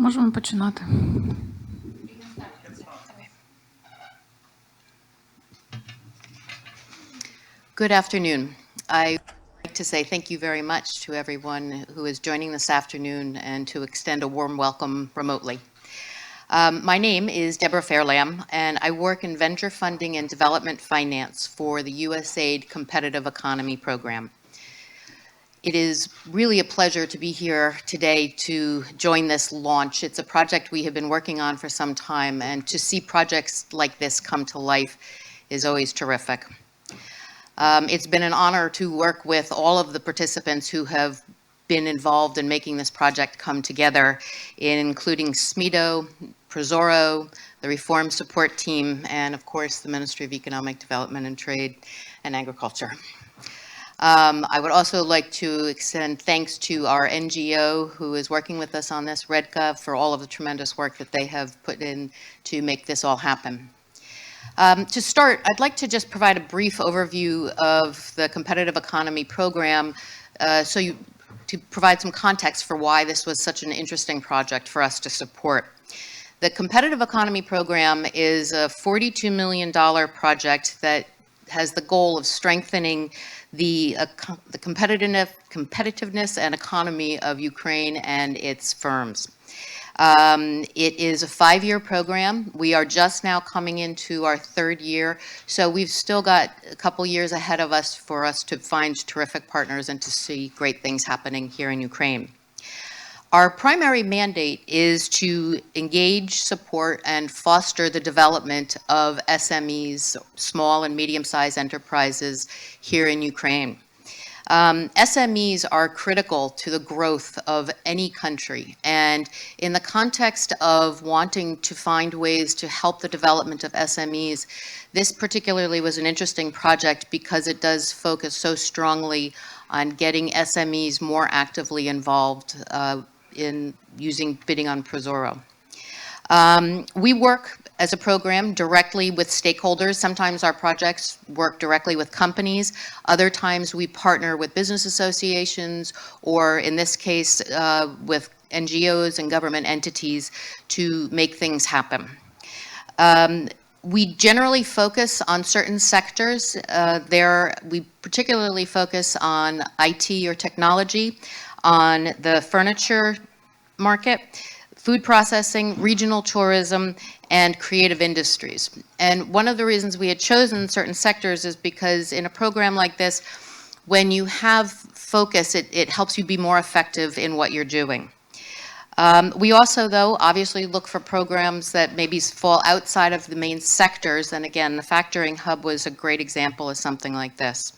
Можемо починати. Good afternoon. I'd like to say thank you very much to everyone who is joining this afternoon and to extend a warm welcome remotely. My name is Deborah Fairlamb, and I work in venture funding and development finance for the USAID Competitive Economy Program. It is really a pleasure to be here today to join this launch. It's a project we have been working on for some time, and to see projects like this come to life is always terrific. It's been an honor to work with all of the participants who have been involved in making this project come together, including SMEDO, Prozorro, the Reform Support Team, and of course the Ministry of Economic Development and Trade and Agriculture. I would also like to extend thanks to our NGO who is working with us on this, Redka, for all of the tremendous work that they have put in to make this all happen. To start, I'd like to just provide a brief overview of the Competitive Economy Program to provide some context for why this was such an interesting project for us to support. The Competitive Economy Program is a $42 million project that has the goal of strengthening the competitiveness and economy of Ukraine and its firms. It is a 5-year program. We are just now coming into our 3rd year, so we've still got a couple years ahead of us for us to find terrific partners and to see great things happening here in Ukraine. Our primary mandate is to engage, support, and foster the development of SMEs, small and medium-sized enterprises here in Ukraine. SMEs are critical to the growth of any country, and in the context of wanting to find ways to help the development of SMEs, this particularly was an interesting project because it does focus so strongly on getting SMEs more actively involved in bidding on Prozorro. We work as a program directly with stakeholders. Sometimes our projects work directly with companies. Other times we partner with business associations, or in this case, with NGOs and government entities to make things happen. We generally focus on certain sectors. We particularly focus on IT or technology, on the furniture market, food processing, regional tourism, and creative industries. And one of the reasons we had chosen certain sectors is because in a program like this, when you have focus, it helps you be more effective in what you're doing. We also, though, obviously look for programs that maybe fall outside of the main sectors, and again, the Factoring Hub was a great example of something like this.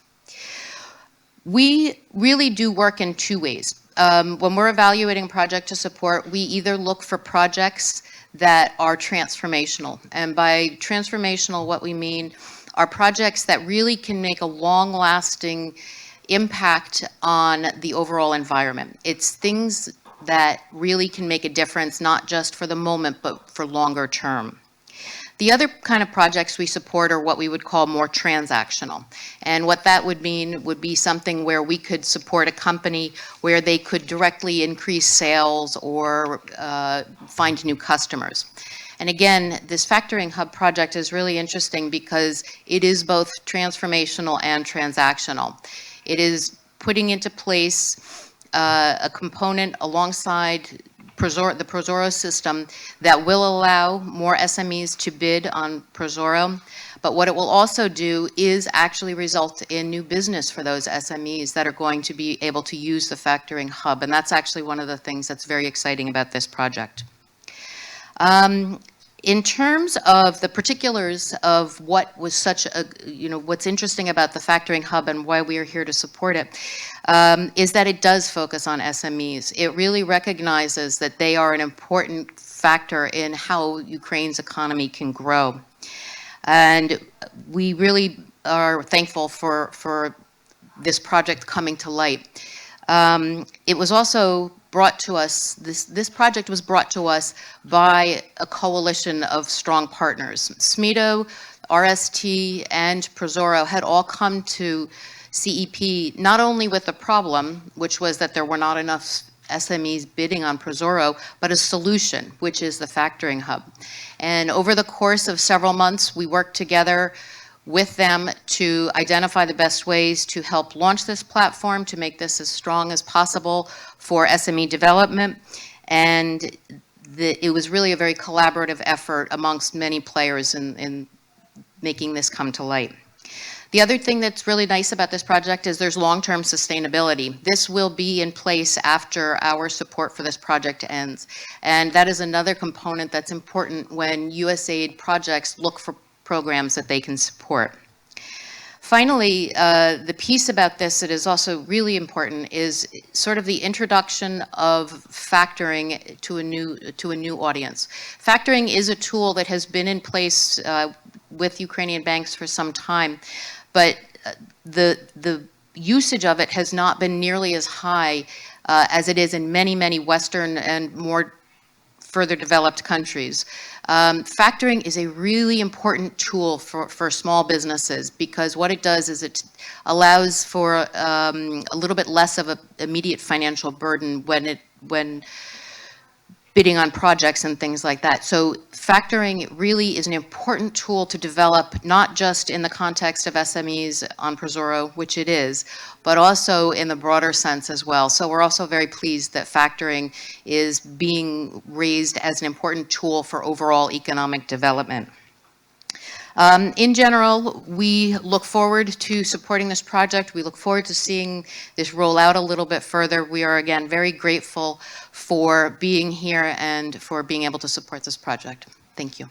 We really do work in 2 ways. When we're evaluating a project to support, we either look for projects that are transformational. And by transformational, what we mean are projects that really can make a long-lasting impact on the overall environment. It's things that really can make a difference, not just for the moment, but for longer term. The other kind of projects we support are what we would call more transactional. And what that would mean would be something where we could support a company where they could directly increase sales or find new customers. And again, this Factoring Hub project is really interesting because it is both transformational and transactional. It is putting into place a component alongside the Prozorro system that will allow more SMEs to bid on Prozorro, but what it will also do is actually result in new business for those SMEs that are going to be able to use the Factoring Hub, and that's actually one of the things that's very exciting about this project. In terms of the particulars of what was such a, what's interesting about the Factoring Hub and why we are here to support it, is that it does focus on SMEs. It really recognizes that they are an important factor in how Ukraine's economy can grow. And we really are thankful for this project coming to light. It was also brought to us, this project was brought to us by a coalition of strong partners. SMEDO, RST, and Prozorro had all come to CEP not only with the problem, which was that there were not enough SMEs bidding on Prozorro, but a solution, which is the factoring hub. And over the course of several months, we worked together with them to identify the best ways to help launch this platform, to make this as strong as possible for SME development. And it was really a very collaborative effort amongst many players in making this come to light. The other thing that's really nice about this project is there's long-term sustainability. This will be in place after our support for this project ends. And that is another component that's important when USAID projects look for programs that they can support. Finally, the piece about this that is also really important is sort of the introduction of factoring to a new audience. Factoring is a tool that has been in place with Ukrainian banks for some time, but the usage of it has not been nearly as high as it is in many, many Western and more further developed countries. Factoring is a really important tool for small businesses because what it does is it allows for a little bit less of an immediate financial burden when bidding on projects and things like that. So factoring really is an important tool to develop, not just in the context of SMEs on Prozorro, which it is, but also in the broader sense as well. So we're also very pleased that factoring is being raised as an important tool for overall economic development. In general, we look forward to supporting this project. We look forward to seeing this roll out a little bit further. We are, again, very grateful for being here and for being able to support this project. Thank you.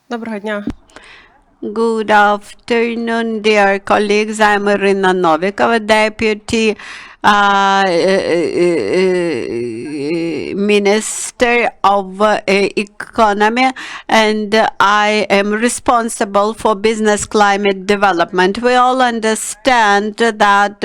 Доброго дня. Good afternoon, dear colleagues. I'm Iryna Novikova, Deputy Minister of Economy, and I am responsible for business climate development. We all understand that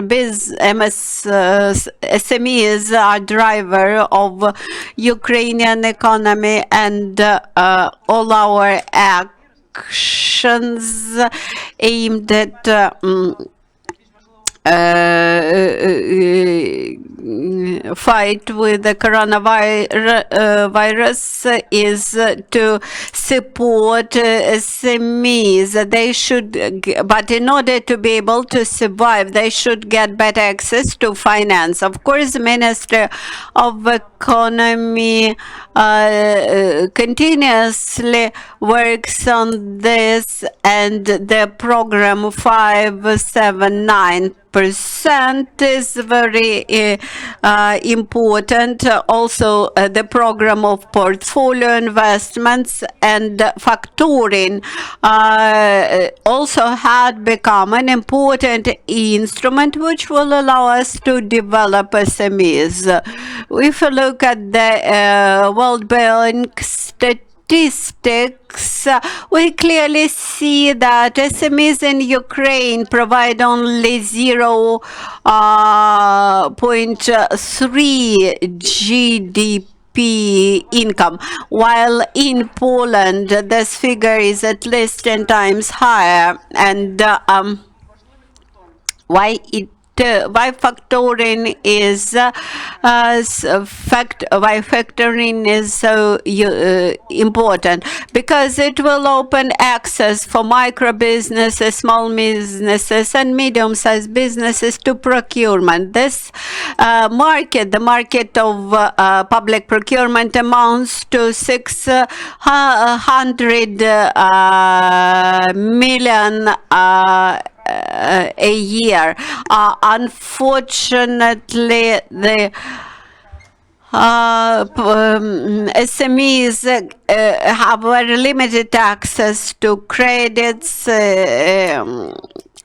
SMEs are driver of Ukrainian economy, and all our actions aimed at fight with the coronavirus is to support SMEs. They should, but in order to be able to survive, they should get better access to finance. Of course, the Minister of Economy continuously works on this, and the program 579% is very important. Also, the program of portfolio investments and factoring also had become an important instrument which will allow us to develop SMEs. If you look at the World Bank statistics, we clearly see that SMEs in Ukraine provide only 0.3 GDP income, while in Poland this figure is at least 10 times higher. And why factoring is so important? Because it will open access for micro businesses, small businesses, and medium-sized businesses to procurement. This market, the market of public procurement, amounts to 600 million a year. Unfortunately, the SMEs have very limited access to credits,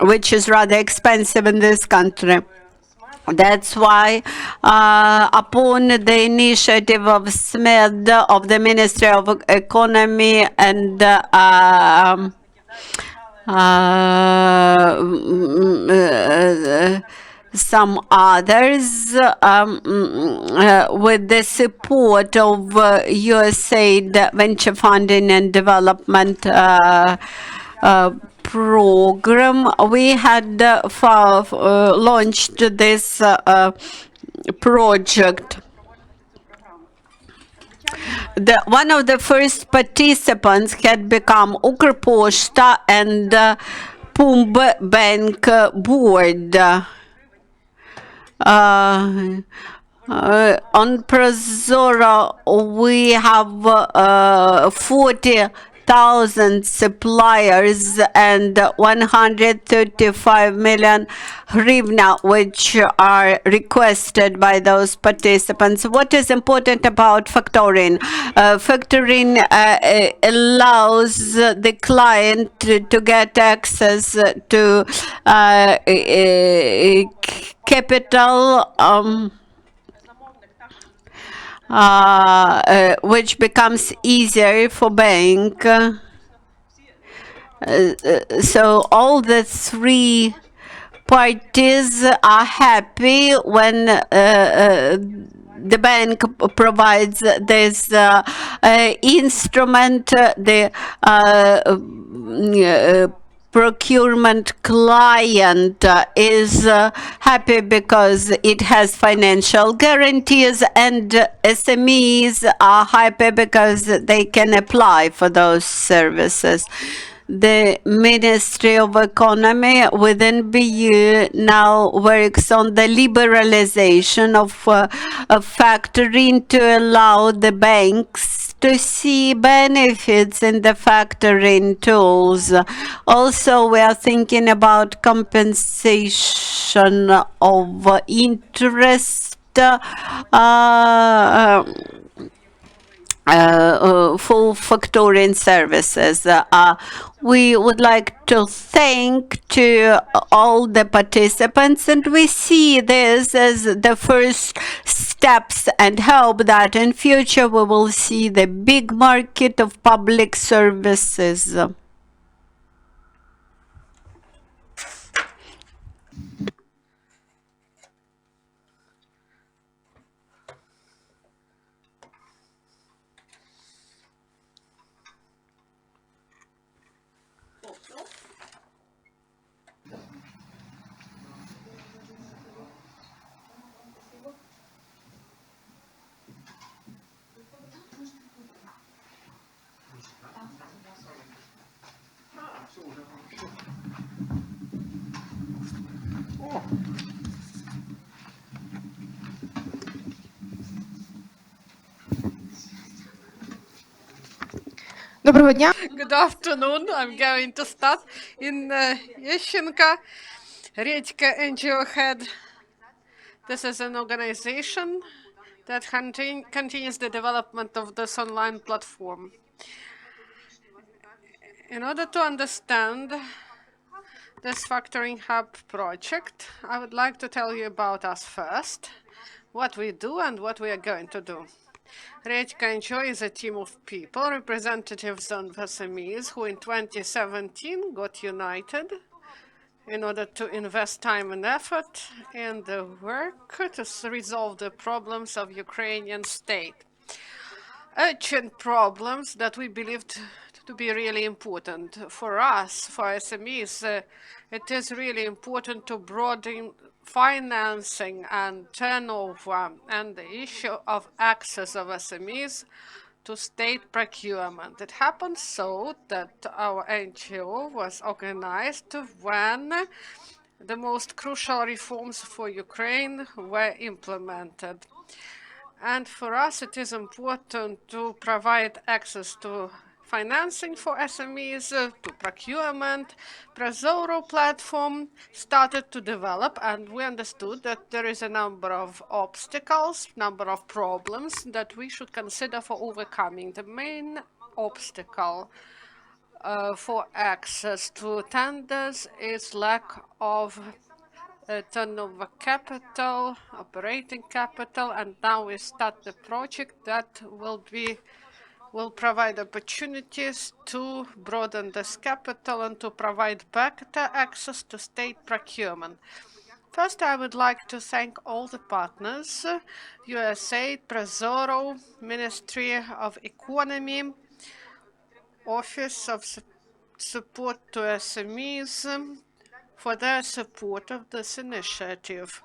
which is rather expensive in this country. That's why, upon the initiative of SMED, of the Ministry of Economy, and some others, with the support of USAID venture funding and development program, we had launched this project. One of the first participants had become Ukrposhta and PUMB Bank Board. On Prozorro, we have 40,000 suppliers and 135 million hryvnia, which are requested by those participants. What is important about factoring? Factoring allows the client to get access to capital, which becomes easier for bank. So all the three parties are happy when the bank provides this instrument. The procurement client is happy because it has financial guarantees, and SMEs are happy because they can apply for those services. The Ministry of Economy within BU now works on the liberalization of factoring to allow the banks to see benefits in the factoring tools. Also, we are thinking about compensation of interest full factoring services. We would like to thank to all the participants, and we see this as the first steps and hope that in future we will see the big market of public services. Доброго дня. Good afternoon. I'm going to start in Yeshchenko, Redka NGO head. This is an organization that continues the development of this online platform. In order to understand this Factoring Hub project, I would like to tell you about us first, what we do and what we are going to do. Redka NGO is a team of people, representatives of SMEs, who in 2017 got united in order to invest time and effort in the work to resolve the problems of Ukrainian state. Urgent problems that we believed to be really important for us, for SMEs. It is really important to broaden financing and turnover and the issue of access of SMEs to state procurement. It happened so that our NGO was organized when the most crucial reforms for Ukraine were implemented. And for us, it is important to provide access to financing for SMEs, to procurement. Prozorro platform started to develop, and we understood that there is a number of obstacles, number of problems that we should consider for overcoming. The main obstacle for access to tenders is lack of turnover capital, operating capital, and now we start the project that will provide opportunities to broaden this capital and to provide better access to state procurement. First, I would like to thank all the partners, USAID, Prozorro, Ministry of Economy, Office of support to SMEs for their support of this initiative.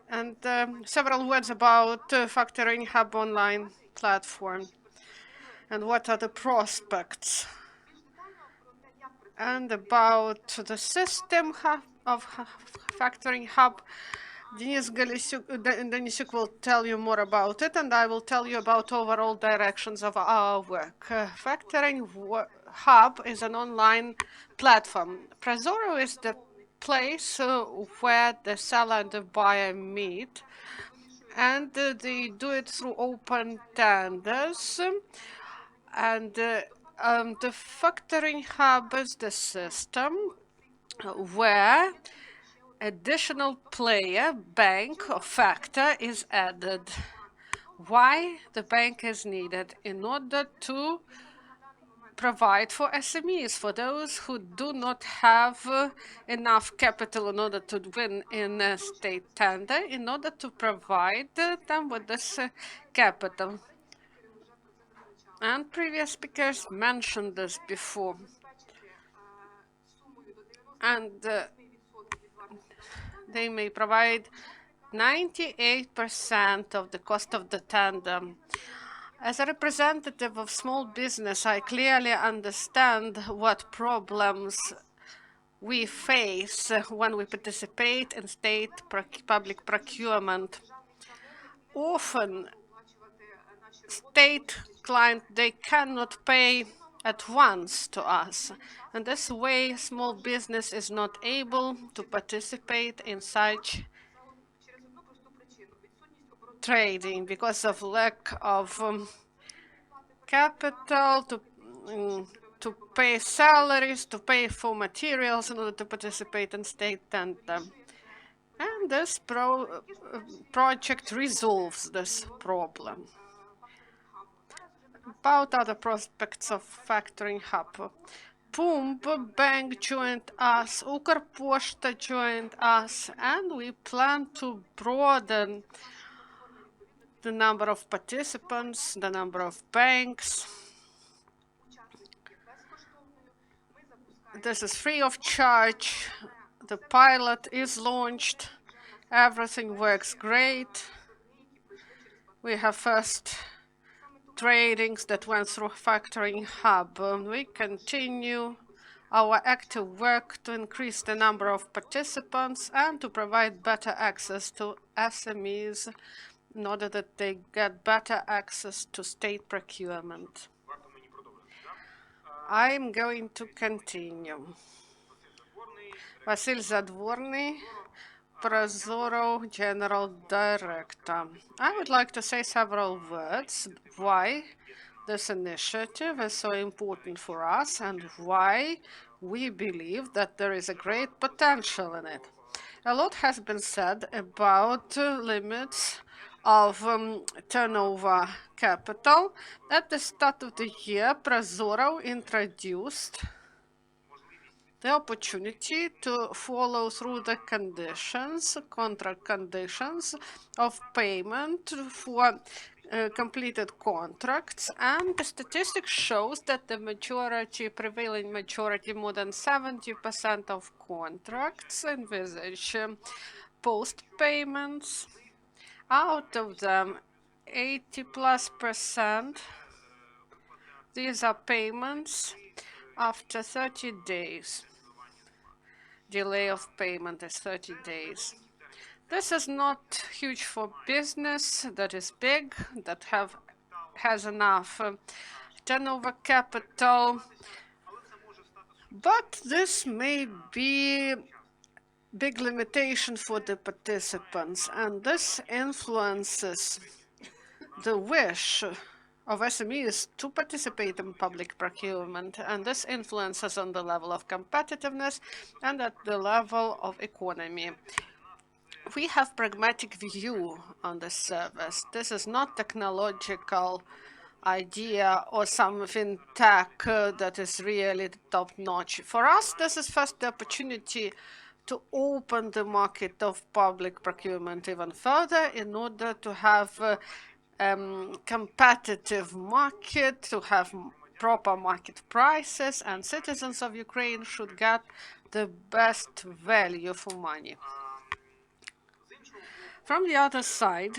And several words about Factoring Hub online platform and what are the prospects. And about the system of Factoring Hub, Denisyuk will tell you more about it, and I will tell you about overall directions of our work. Factoring Hub is an online platform. Prozorro is the place where the seller and the buyer meet, and they do it through open tenders. And the Factoring Hub is the system where additional player, bank or factor is added. Why the bank is needed? In order to provide for SMEs, for those who do not have enough capital in order to win in a state tender, in order to provide them with this capital. And previous speakers mentioned this before. And they may provide 98% of the cost of the tender. As a representative of small business, I clearly understand what problems we face when we participate in state public procurement. Often, state clients, they cannot pay at once to us. And this way, small business is not able to participate in such trading because of lack of capital to pay salaries, to pay for materials in order to participate in state tender. And this project resolves this problem. About other prospects of Factoring Hub. PUMB bank joined us, Ukrposhta joined us, and we plan to broaden the number of participants, the number of banks. This is free of charge. The pilot is launched. Everything works great. We have first tradings that went through Factoring Hub. We continue our active work to increase the number of participants and to provide better access to SMEs in order that they get better access to state procurement. I'm going to continue. Vasyl Zadvorny, Prozorro General Director. I would like to say several words why this initiative is so important for us and why we believe that there is a great potential in it. A lot has been said about limits of turnover capital. At the start of the year, Prozorro introduced the opportunity to follow through the conditions, contract conditions of payment for completed contracts, and the statistics shows that the prevailing majority, more than 70% of contracts envisage post payments. Out of them, 80+%, these are payments after 30 days. Delay of payment is 30 days. This is not huge for business that is big, that has enough turnover capital, but this may be big limitation for the participants, and this influences the wish of SMEs to participate in public procurement, and this influences on the level of competitiveness and at the level of economy. We have pragmatic view on this service. This is not technological idea or something tech that is really top-notch. For us, this is first the opportunity to open the market of public procurement even further in order to have competitive market, to have proper market prices, and citizens of Ukraine should get the best value for money. From the other side,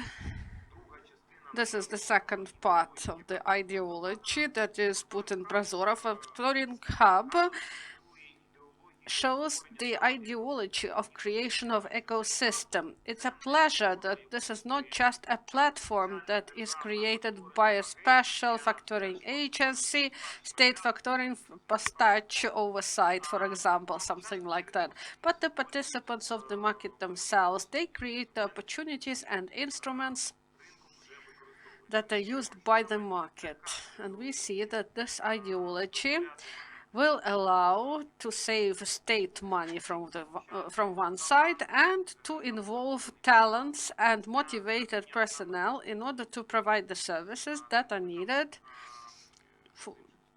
this is the second part of the ideology that is put in Prozorro. Factoring hub shows the ideology of creation of ecosystem. It's a pleasure that this is not just a platform that is created by a special factoring agency, state factoring postage oversight, for example, something like that. But the participants of the market themselves, they create the opportunities and instruments that are used by the market. And we see that this ideology will allow to save state money from one side and to involve talents and motivated personnel in order to provide the services that are needed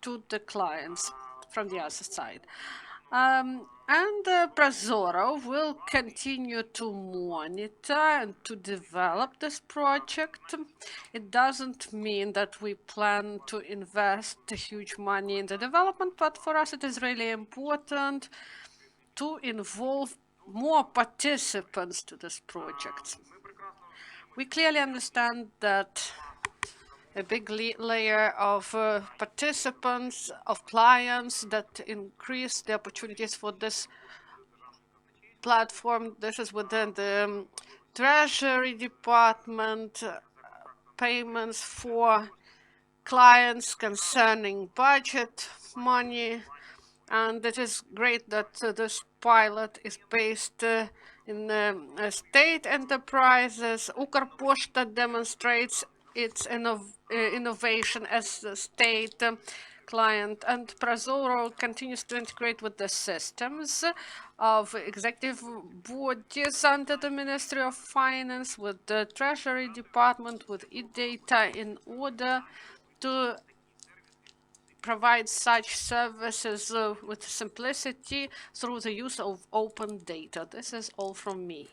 to the clients from the other side. Prozorro will continue to monitor and to develop this project. It doesn't mean that we plan to invest huge money in the development, but for us it is really important to involve more participants to this project. We clearly understand that a big layer of participants, of clients that increase the opportunities for this platform. This is within the Treasury Department, payments for clients concerning budget money. And it is great that this pilot is based in state enterprises. Ukrposhta demonstrates its innovation as a state client, and Prozorro continues to integrate with the systems of executive bodies under the Ministry of Finance, with the Treasury Department, with e-data, in order to provide such services with simplicity through the use of open data. This is all from me.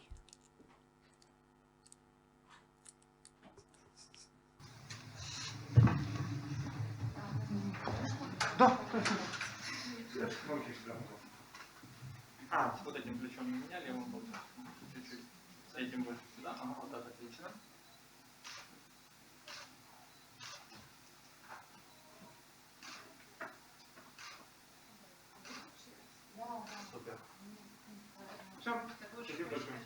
Вот этим ключом не меняли, он был чуть-чуть с этим больше сюда. Ага, вот так отлично. Супер. Все, спасибо большое.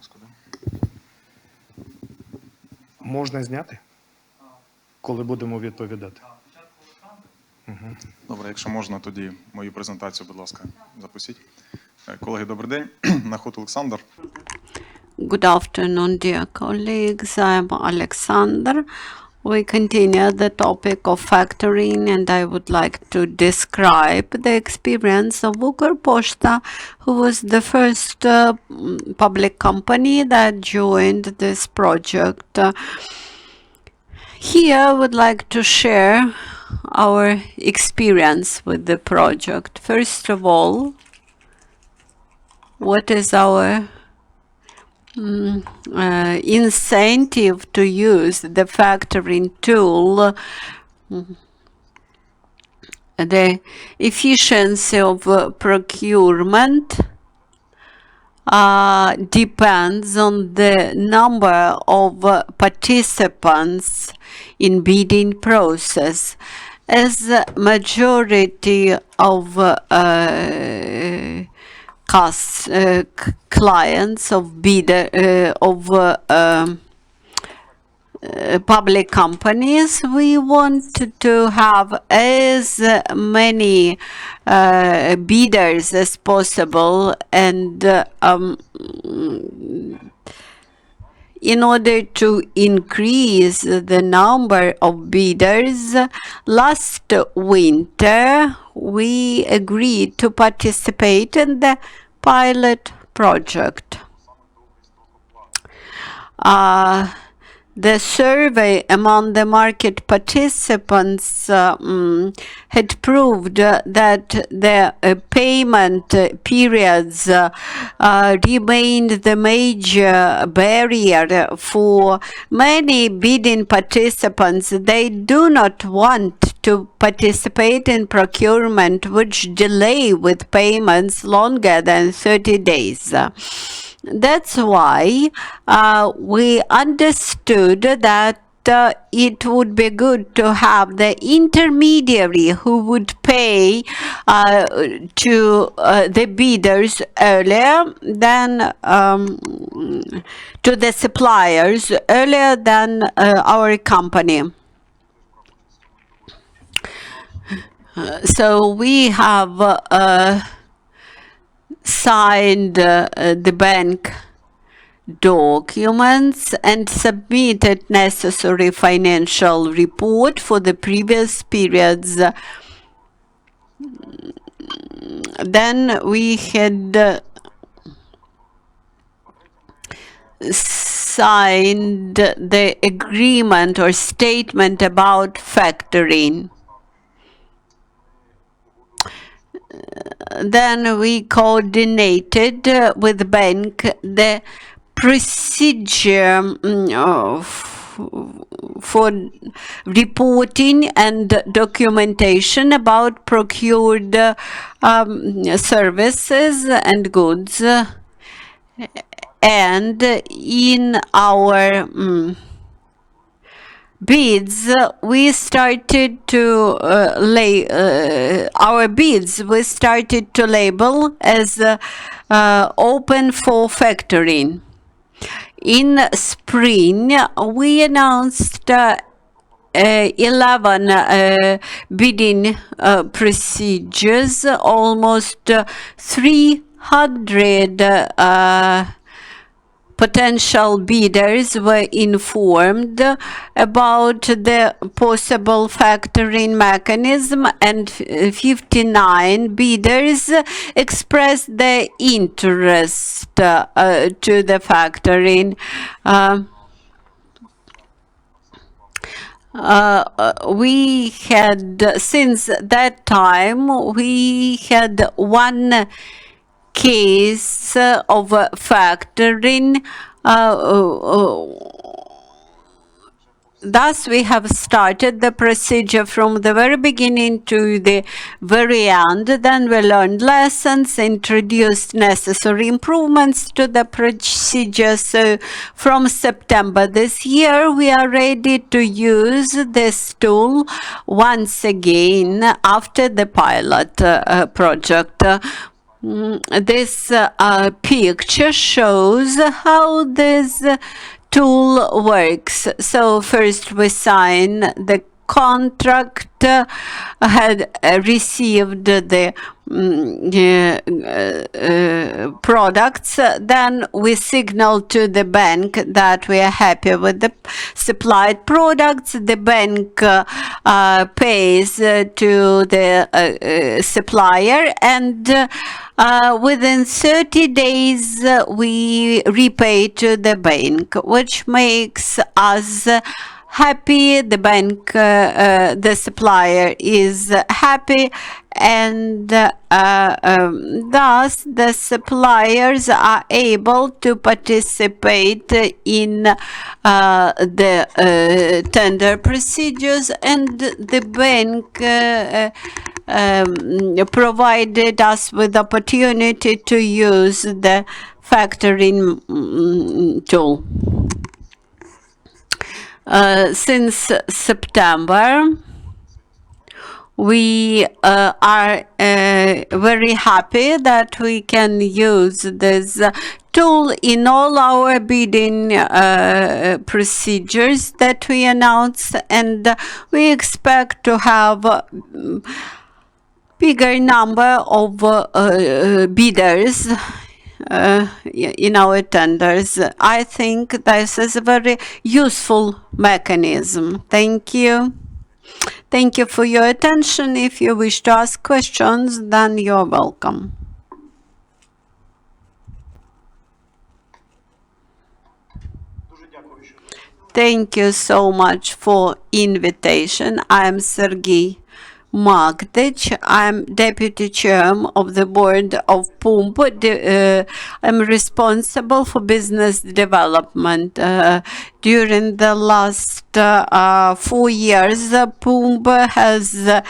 ласка. Да? Можна зняти, коли будемо відповідати. Добре, якщо можна, тоді мою презентацію, будь ласка, запустіть. Колеги, добрий день. Nakhod Oleksandr. Good afternoon, dear colleagues. I'm Oleksandr. We continue the topic of factoring, and I would like to describe the experience of Ukrposhta, who was the first public company that joined this project. Here, I would like to share our experience with the project. First of all, what is our incentive to use the factoring tool? The efficiency of procurement depends on the number of participants in bidding process. As majority of clients of public companies, we want to have as many bidders as possible, and in order to increase the number of bidders, last winter we agreed to participate in the pilot project. The survey among the market participants had proved that the payment periods remained the major barrier for many bidding participants. They do not want to participate in procurement which delay with payments longer than 30 days. That's why we understood that it would be good to have the intermediary who would pay to the bidders earlier than to the suppliers earlier than our company. So we have signed the bank documents and submitted necessary financial report for the previous periods. Then we had signed the agreement or statement about factoring. Then we coordinated with the bank the procedure for reporting and documentation about procured services and goods. And in our bids, we started to label as open for factoring. In spring, we announced 11 bidding procedures. Almost 300 potential bidders were informed about the possible factoring mechanism, and 59 bidders expressed their interest to the factoring. We had, since that time, we had one case of factoring. Thus, we have started the procedure from the very beginning to the very end. Then we learned lessons, introduced necessary improvements to the procedure. So from September this year, we are ready to use this tool once again after the pilot project. This picture shows how this tool works. So first we sign the contract, had received the products, then we signal to the bank that we are happy with the supplied products. The bank pays to the supplier, and within 30 days we repay to the bank, which makes us happy. The bank, the supplier is happy, and thus the suppliers are able to participate in the tender procedures, and the bank provided us with opportunity to use the factoring tool. Since September, we are very happy that we can use this tool in all our bidding procedures that we announce, and we expect to have bigger number of bidders in our tenders. I think this is a very useful mechanism. Thank you. Thank you for your attention. If you wish to ask questions, then you're welcome. Thank you so much for invitation. I am Serhiy Magdich. I'm deputy chairman of the board of PUMB. I'm responsible for business development. During the last 4 years, PUMB has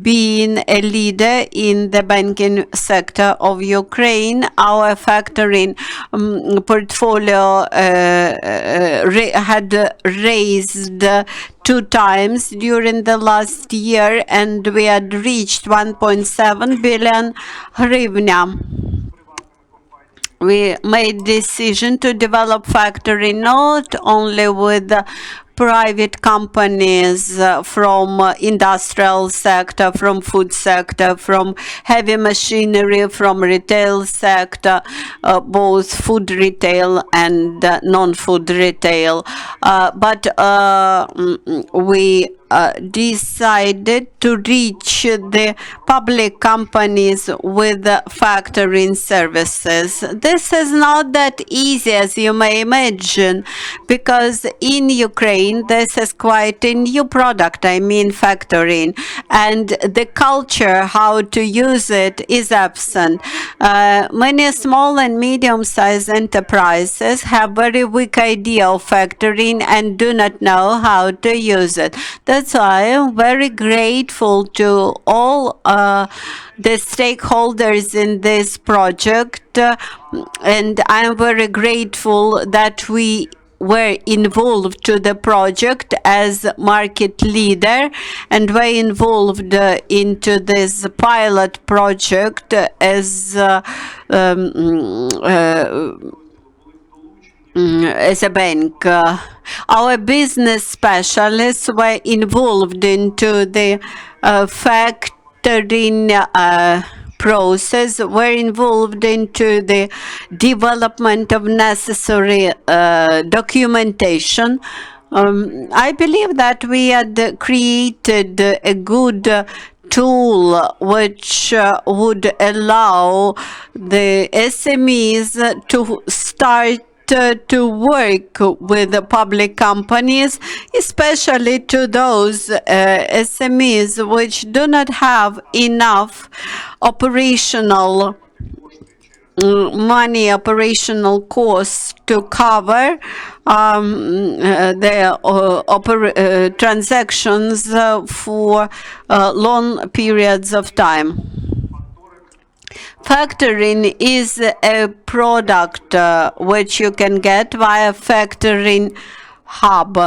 been a leader in the banking sector of Ukraine. Our factoring portfolio had raised 2 times during the last year, and we had reached 1.7 billion hryvnia. We made decision to develop factoring not only with private companies from industrial sector, from food sector, from heavy machinery, from retail sector, both food retail and non-food retail. But we decided to reach the public companies with factoring services. This is not that easy as you may imagine, because in Ukraine this is quite a new product, I mean factoring, and the culture how to use it is absent. Many small and medium-sized enterprises have very weak idea of factoring and do not know how to use it. That's why I'm very grateful to all the stakeholders in this project, and I'm very grateful that we were involved to the project as market leader, and were involved into this pilot project as a bank. Our business specialists were involved into the factoring process, were involved into the development of necessary documentation. I believe that we had created a good tool which would allow the SMEs to start to work with the public companies, especially to those SMEs which do not have enough operational money, operational costs to cover their transactions for long periods of time. Factoring is a product which you can get via factoring hub.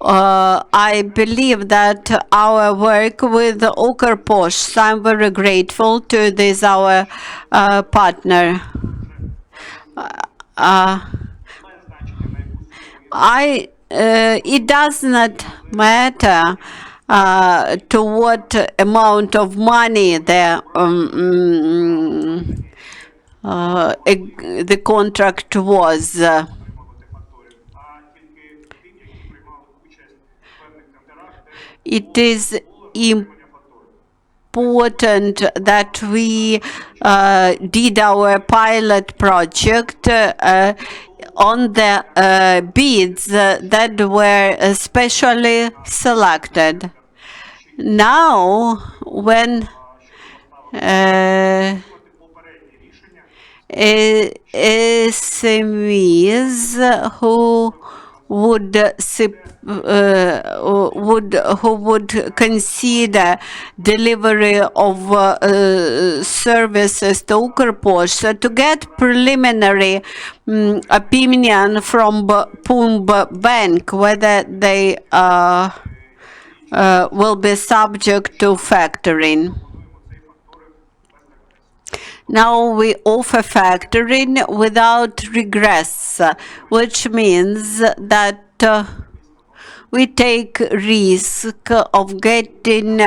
I believe that our work with Ukrposhta, I'm very grateful to this our partner. It does not matter to what amount of money the contract was. It is important that we did our pilot project on the bids that were specially selected. Now, when SMEs who would consider delivery of services to Ukrposhta to get preliminary opinion from PUMB bank whether they will be subject to factoring. Now we offer factoring without regress, which means that we take risk of getting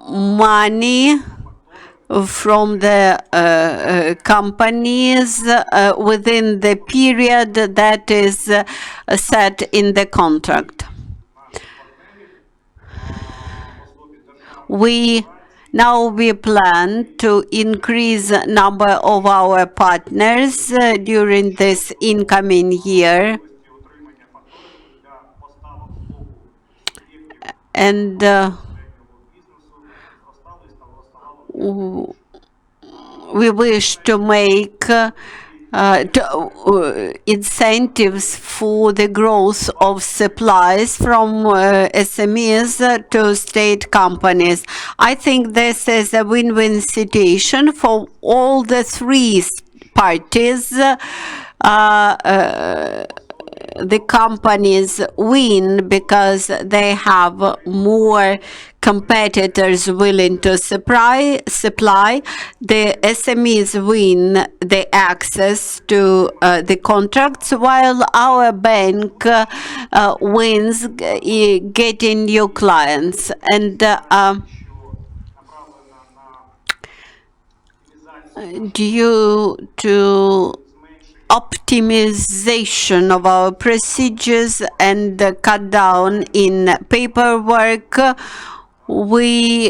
money from the companies within the period that is set in the contract. Now we plan to increase number of our partners during this incoming year. And we wish to make incentives for the growth of supplies from SMEs to state companies. I think this is a win-win situation for all the three parties. The companies win because they have more competitors willing to supply. The SMEs win the access to the contracts, while our bank wins getting new clients. And due to optimization of our procedures and cut down in paperwork, we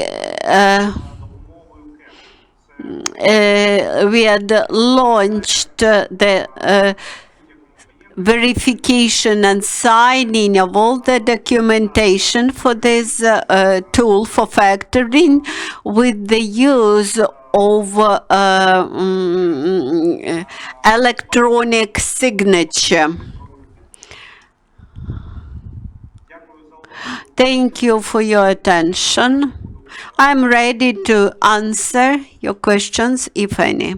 had launched the verification and signing of all the documentation for this tool for factoring with the use of electronic signature. Thank you for your attention. I'm ready to answer your questions, if any.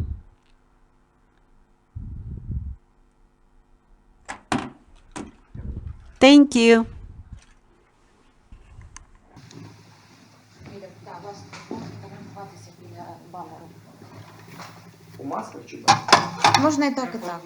Thank you. Можна і так, і так.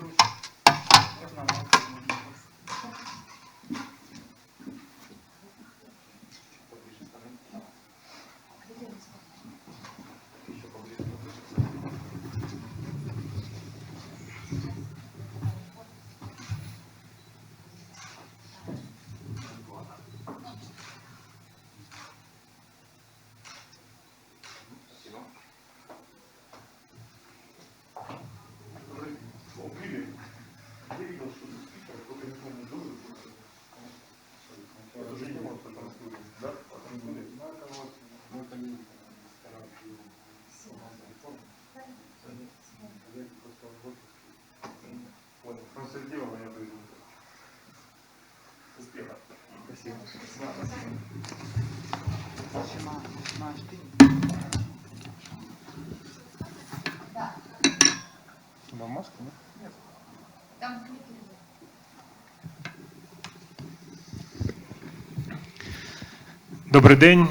Добрий день,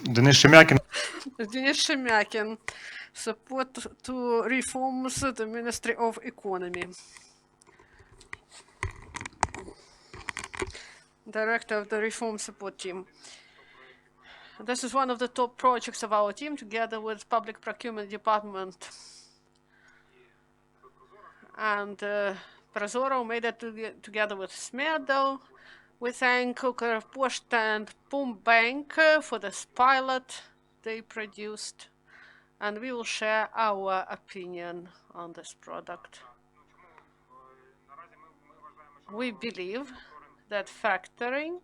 Денис Шемякін. Denis Shemyakin, support to reforms the Ministry of Economy. Director of the Reform Support Team. This is one of the top projects of our team together with Public Procurement Department. And Prozorro made it together with Smedo. We thank Ukrposhta and PUMB Bank for this pilot they produced. And we will share our opinion on this product. We believe that factoring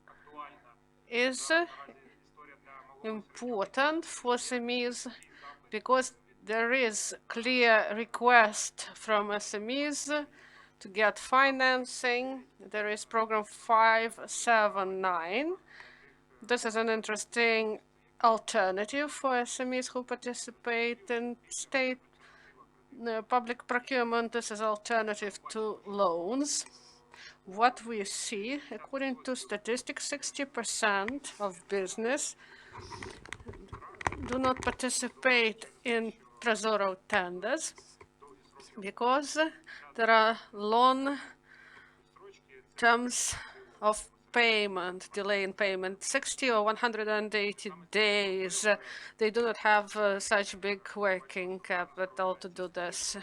is important for SMEs because there is clear request from SMEs to get financing. There is program 579. This is an interesting alternative for SMEs who participate in state public procurement. This is alternative to loans. What we see, according to statistics, 60% of business do not participate in Prozorro tenders because there are long terms of payment, delay in payment, 60 or 180 days. They do not have such big working capital to do this.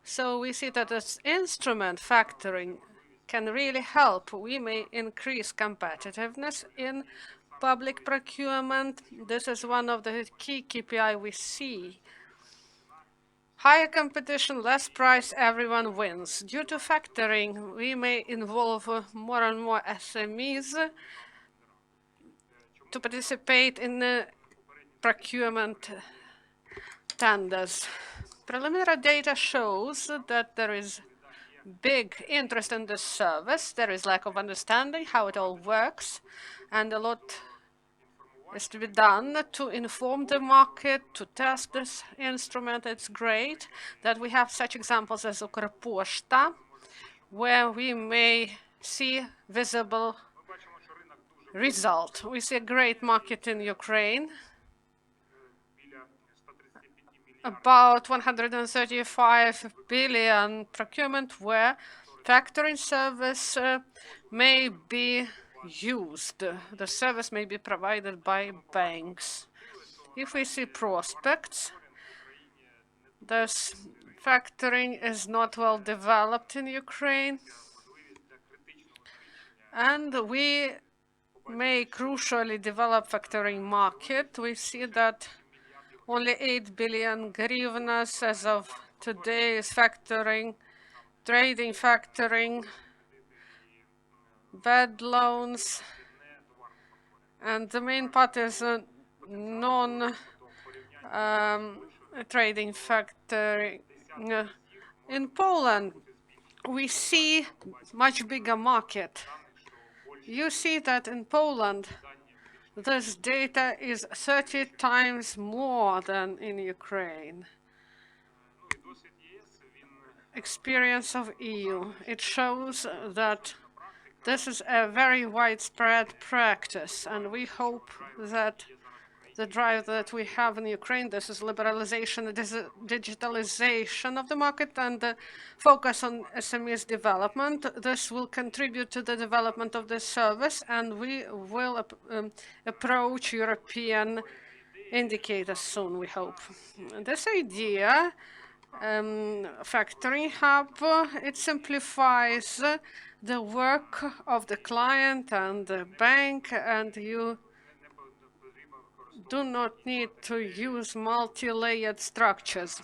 So we see that this instrument, factoring, can really help. We may increase competitiveness in public procurement. This is one of the key KPI we see. Higher competition, less price, everyone wins. Due to factoring, we may involve more and more SMEs to participate in procurement tenders. Preliminary data shows that there is big interest in this service. There is lack of understanding how it all works, and a lot is to be done to inform the market, to test this instrument. It's great that we have such examples as Ukrposhta, where we may see visible result. We see a great market in Ukraine, about 135 billion procurement where factoring service may be used. The service may be provided by banks. If we see prospects, this factoring is not well developed in Ukraine, and we may crucially develop factoring market. We see that only 8 billion hryvnias as of today is factoring, trading factoring, bad loans, and the main part is non-trading factoring. In Poland, we see much bigger market. You see that in Poland, this data is 30 times more than in Ukraine. Experience of EU, it shows that this is a very widespread practice, and we hope that the drive that we have in Ukraine, this is liberalization, this is digitalization of the market, and the focus on SMEs development. This will contribute to the development of this service, and we will approach European indicators soon, we hope. This idea, factoring hub, it simplifies the work of the client and the bank, and you do not need to use multi-layered structures.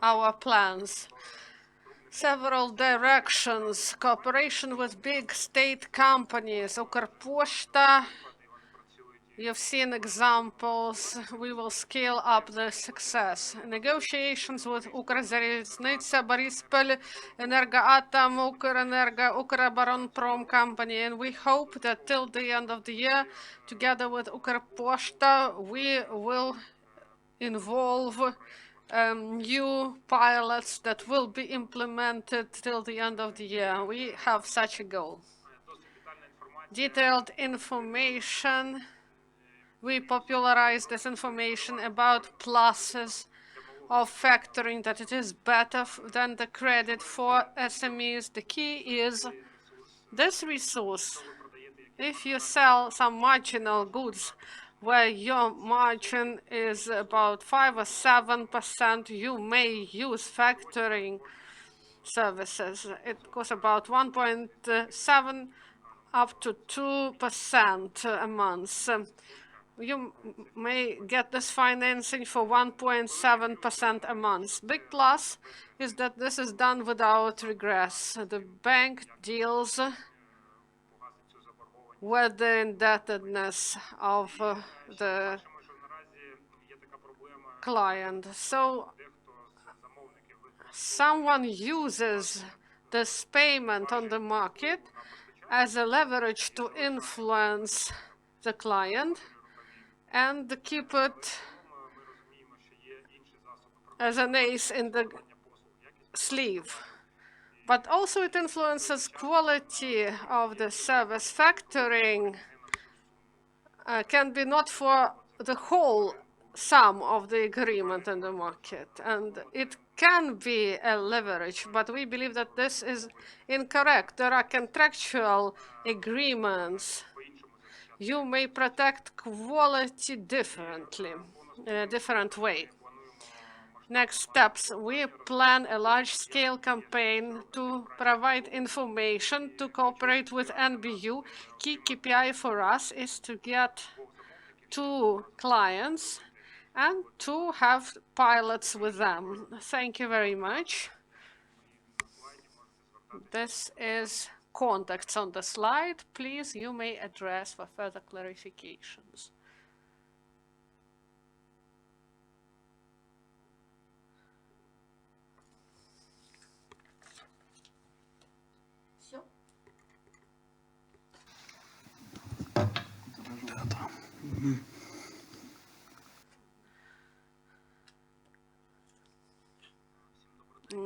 Our plans, several directions, cooperation with big state companies, Ukrposhta. You've seen examples. We will scale up the success. Negotiations with Ukrzaliznytsia, Borispol, Energoatom, Ukrenergo, Ukroboronprom company, and we hope that till the end of the year, together with Ukrposhta, we will involve new pilots that will be implemented till the end of the year. We have such a goal. detailed information. We popularize this information about pluses of factoring, that it is better than the credit for SMEs. The key is this resource. If you sell some marginal goods where your margin is about 5 or 7%, you may use factoring services. It costs about 1.7 up to 2% a month. You may get this financing for 1.7% a month. Big plus is that this is done without regress. The bank deals with the indebtedness of the client. So someone uses this payment on the market as a leverage to influence the client and keep it as an ace in the sleeve. But also it influences quality of the service. Factoring can be not for the whole sum of the agreement in the market, and it can be a leverage, but we believe that this is incorrect. There are contractual agreements. You may protect quality differently, in a different way. Next steps, we plan a large-scale campaign to provide information to cooperate with NBU. Key KPI for us is to get 2 clients and to have pilots with them. Thank you very much. This is contacts on the slide. Please, you may address for further clarifications.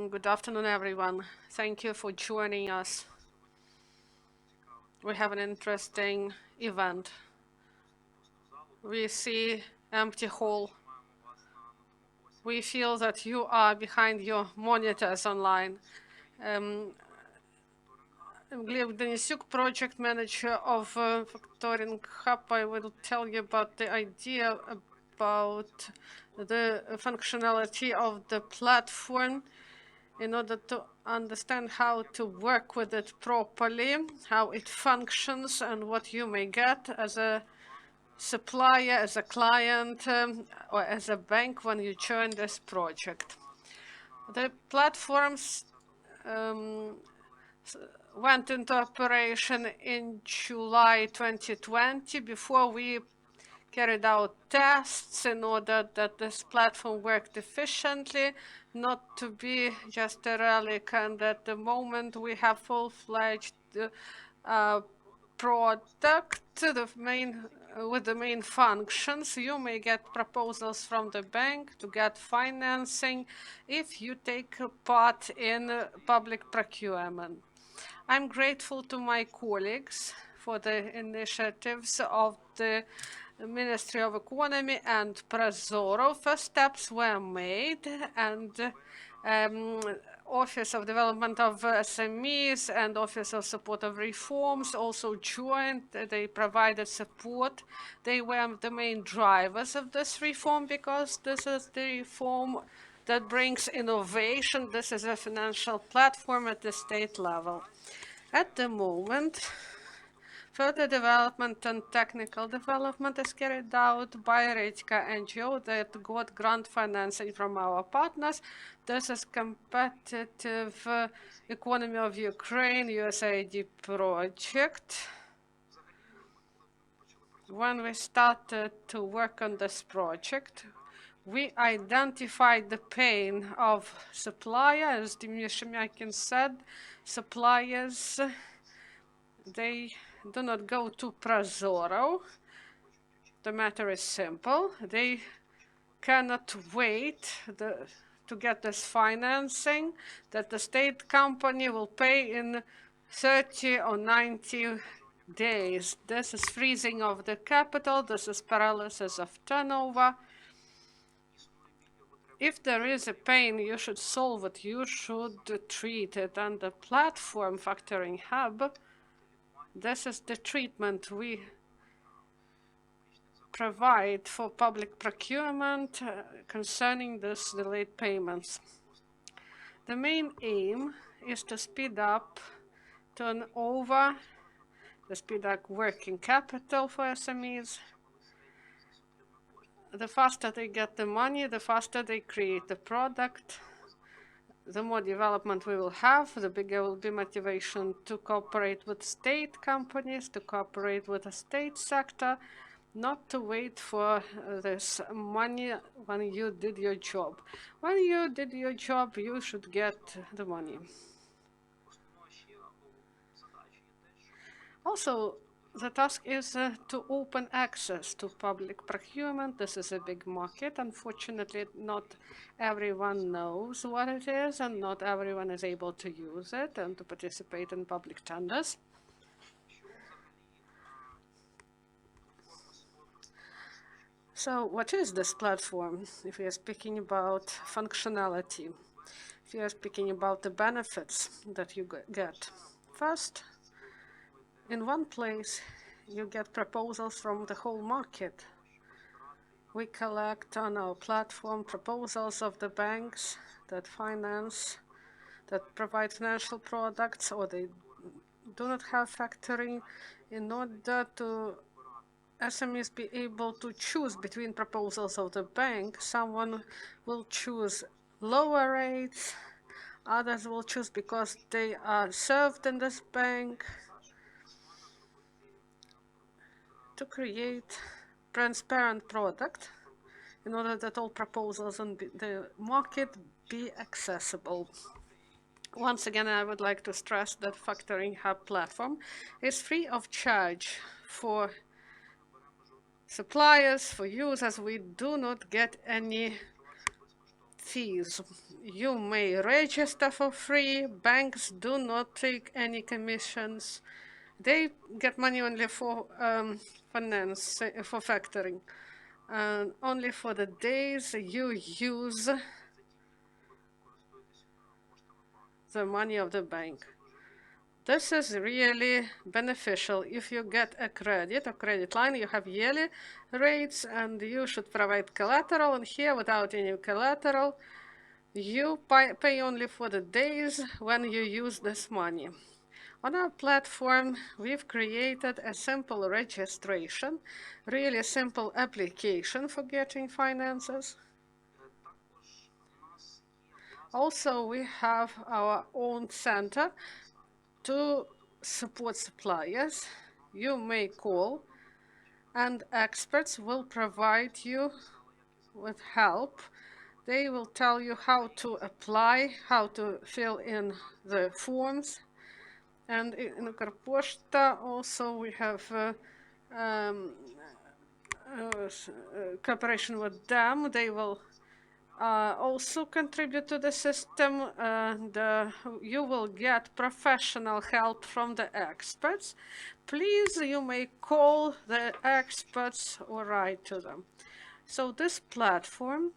Good afternoon, everyone. Thank you for joining us. We have an interesting event. We see empty hall. We feel that you are behind your monitors online. Gleb Denisyuk, project manager of Factoring Hub. I will tell you about the idea about the functionality of the platform in order to understand how to work with it properly, how it functions, and what you may get as a supplier, as a client, or as a bank when you join this project. The platforms went into operation in July 2020. Before we carried out tests in order that this platform worked efficiently, not to be just a relic, and at the moment we have full-fledged product with the main functions. You may get proposals from the bank to get financing if you take part in public procurement. I'm grateful to my colleagues for the initiatives of the Ministry of Economy and Prozorro. First steps were made, and Office of Development of SMEs and Office of Support of Reforms also joined. They provided support. They were the main drivers of this reform because this is the reform that brings innovation. This is a financial platform at the state level. At the moment, further development and technical development is carried out by Redka NGO that got grant financing from our partners. This is competitive economy of Ukraine USAID project. When we started to work on this project, we identified the pain of suppliers. Shemyakin said, suppliers, they do not go to Prozorro. The matter is simple. They cannot wait to get this financing that the state company will pay in 30 or 90 days. This is freezing of the capital. This is paralysis of turnover. If there is a pain, you should solve it. You should treat it. And the platform factoring hub, this is the treatment we provide for public procurement concerning this delayed payments. The main aim is to speed up turnover, to speed up working capital for SMEs. The faster they get the money, the faster they create the product, the more development we will have, the bigger will be motivation to cooperate with state companies, to cooperate with the state sector, not to wait for this money when you did your job. When you did your job, you should get the money. Also, the task is to open access to public procurement. This is a big market. Unfortunately, not everyone knows what it is, and not everyone is able to use it and to participate in public tenders. So what is this platform? If we are speaking about functionality, if you are speaking about the benefits that you get. First, in one place, you get proposals from the whole market. We collect on our platform proposals of the banks that finance, that provide financial products, or they do not have factoring, in order to SMEs be able to choose between proposals of the bank. Someone will choose lower rates, others will choose because they are served in this bank, to create transparent product in order that all proposals on the market be accessible. Once again, I would like to stress that Factoring Hub platform is free of charge for suppliers, for users. We do not get any fees. You may register for free. Banks do not take any commissions. They get money only for finance, for factoring, and only for the days you use the money of the bank. This is really beneficial. If you get a credit line, you have yearly rates, and you should provide collateral. And here, without any collateral, you pay only for the days when you use this money. On our platform, we've created a simple registration, really simple application for getting finances. Also, we have our own center to support suppliers. You may call, and experts will provide you with help. They will tell you how to apply, how to fill in the forms. And in Ukrposhta also we have cooperation with them. They will also contribute to the system, and you will get professional help from the experts. Please, you may call the experts or write to them. So this platform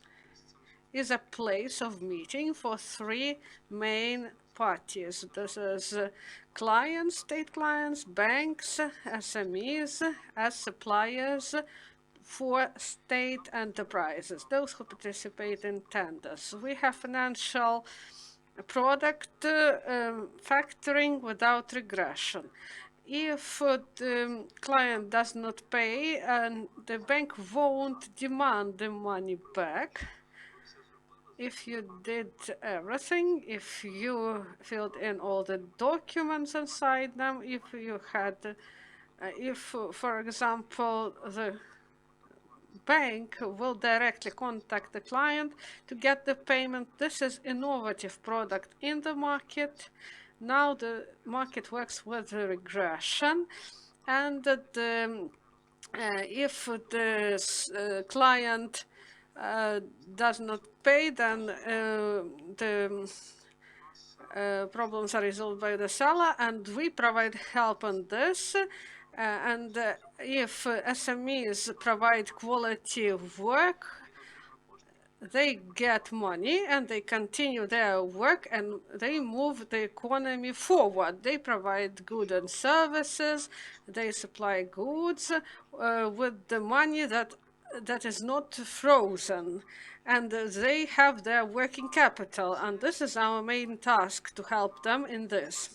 is a place of meeting for three main parties. This is clients, state clients, banks, SMEs, as suppliers for state enterprises, those who participate in tenders. We have financial product factoring without regression. If the client does not pay, and the bank won't demand the money back. If you did everything, if you filled in all the documents inside them, if you had, for example, the bank will directly contact the client to get the payment. This is innovative product in the market. Now the market works with regression, and that if the client does not pay, then the problems are resolved by the seller, and we provide help on this. If SMEs provide quality work, they get money and they continue their work and they move the economy forward. They provide goods and services, they supply goods with the money that is not frozen, and they have their working capital, and this is our main task, to help them in this.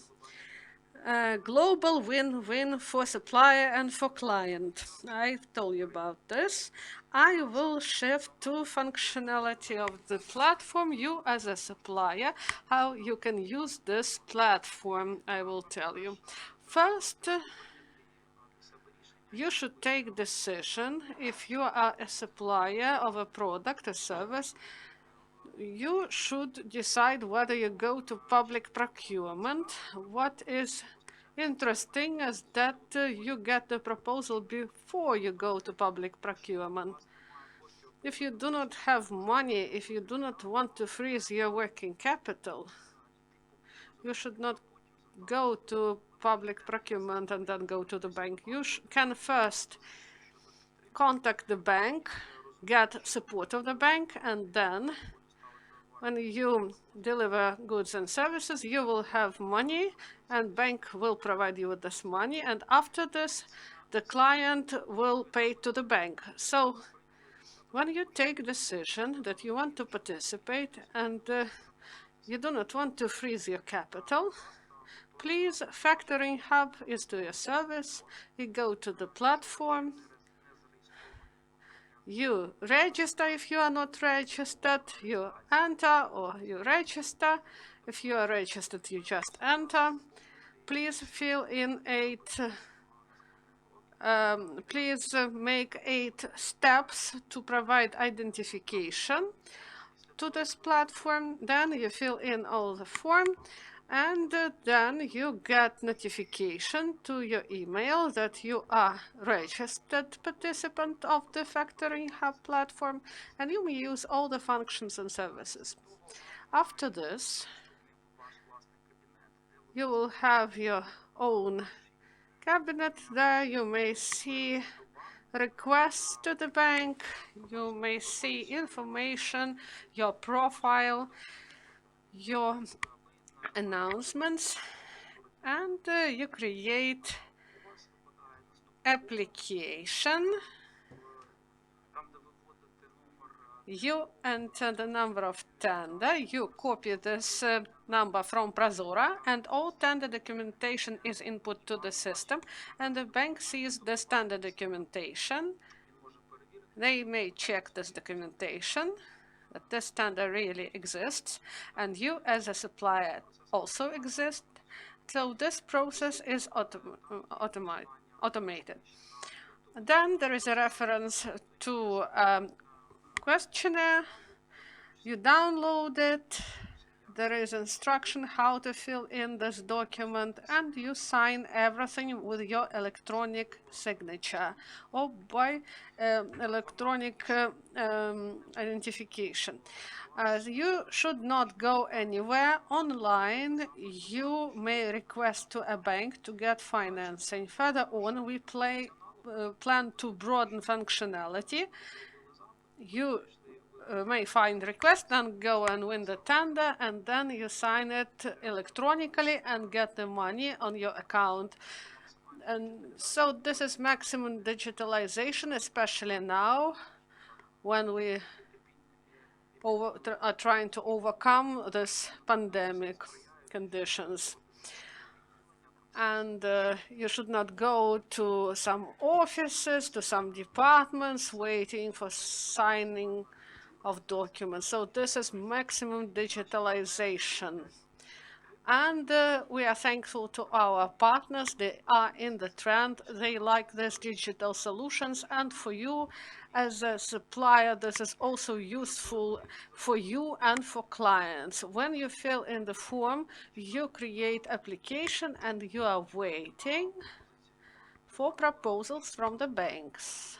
Global win-win for supplier and for client. I told you about this. I will shift to functionality of the platform. You as a supplier, how you can use this platform, I will tell you. First, you should take decision if you are a supplier of a product, a service. You should decide whether you go to public procurement. What is interesting is that you get the proposal before you go to public procurement. If you do not have money, if you do not want to freeze your working capital, you should not go to public procurement and then go to the bank. You can first contact the bank, get support of the bank, and then when you deliver goods and services, you will have money and bank will provide you with this money. And after this, the client will pay to the bank. So when you take a decision that you want to participate and you do not want to freeze your capital, please, Factoring Hub is to your service. You go to the platform. You register if you are not registered, you enter or you register. If you are registered, you just enter. Please fill in please make 8 steps to provide identification to this platform. Then you fill in all the form, and then you get notification to your email that you are registered participant of the Factoring Hub platform, and you may use all the functions and services. After this, you will have your own cabinet. There you may see requests to the bank, you may see information, your profile, your announcements, and you create application. You enter the number of tender, you copy this number from Prozorro, and all tender documentation is input to the system, and the bank sees the standard documentation. They may check this documentation, that this tender really exists, and you as a supplier also exist. So this process is automated. Then there is a reference to questionnaire. You download it. There is instruction how to fill in this document, and you sign everything with your electronic signature or by electronic identification. You should not go anywhere online. You may request to a bank to get financing. Further on, we plan to broaden functionality. You may find request and go and win the tender, and then you sign it electronically and get the money on your account. And so this is maximum digitalization, especially now when we are trying to overcome this pandemic conditions. And you should not go to some offices, to some departments, waiting for signing of documents. So this is maximum digitalization. And we are thankful to our partners. They are in the trend. They like these digital solutions. And for you as a supplier, this is also useful for you and for clients. When you fill in the form, you create application and you are waiting for proposals from the banks.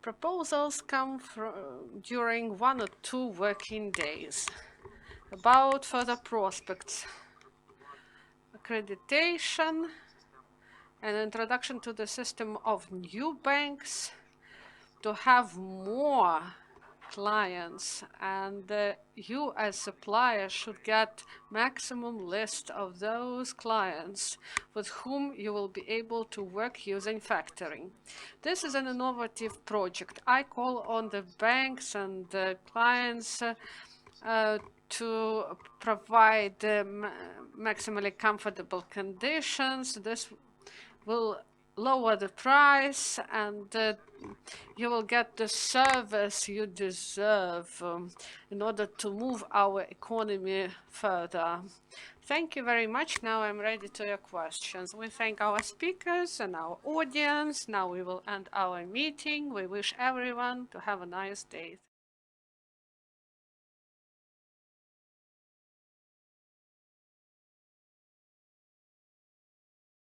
Proposals come during 1 or 2 working days about further prospects. accreditation, an introduction to the system of new banks, to have more clients, and you as supplier should get maximum list of those clients with whom you will be able to work using factoring. This is an innovative project. I call on the banks and the clients to provide maximally comfortable conditions. This will lower the price, and you will get the service you deserve in order to move our economy further. Thank you very much. Now I'm ready to your questions. We thank our speakers and our audience. Now we will end our meeting. We wish everyone to have a nice day.